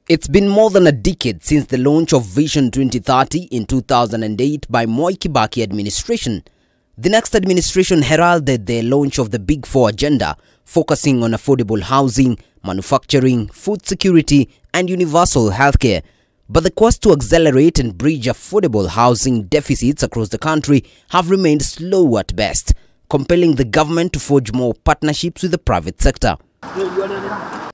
It's been more than a decade since the launch of Vision 2030 in 2008 by Moi Kibaki administration. The next administration heralded the launch of the Big Four agenda, focusing on affordable housing, manufacturing, food security, and universal healthcare. But the quest to accelerate and bridge affordable housing deficits across the country have remained slow at best, compelling the government to forge more partnerships with the private sector.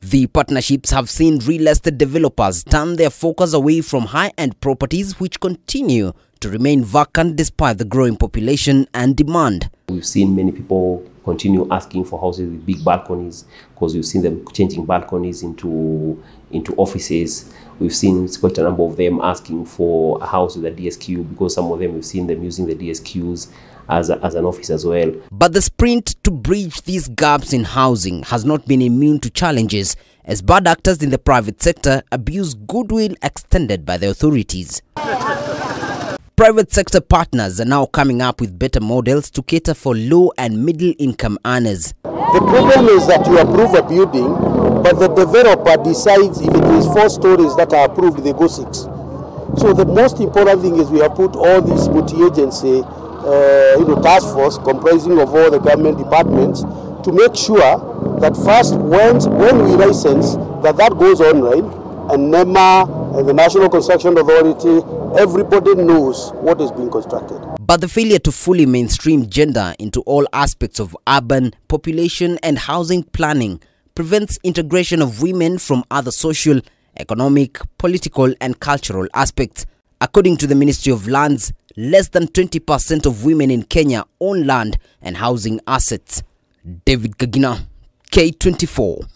The partnerships have seen real estate developers turn their focus away from high-end properties which continue to remain vacant despite the growing population and demand. We've seen many people continue asking for houses with big balconies because we've seen them changing balconies into offices. We've seen quite a number of them asking for a house with a DSQ because some of them we've seen them using the DSQs as an office as well. But the sprint to bridge these gaps in housing has not been immune to challenges as bad actors in the private sector abuse goodwill extended by the authorities. Private sector partners are now coming up with better models to cater for low and middle income earners. The problem is that you approve a building, but the developer decides if it is 4 stories that are approved, they go 6. So the most important thing is we have put all these multi-agency task force comprising of all the government departments to make sure that first when we license that goes on right, and NEMA and the National Construction Authority, everybody knows what is being constructed. But the failure to fully mainstream gender into all aspects of urban, population and housing planning prevents integration of women from other social, economic, political and cultural aspects. According to the Ministry of Lands, less than 20% of women in Kenya own land and housing assets. David Kagina, K24.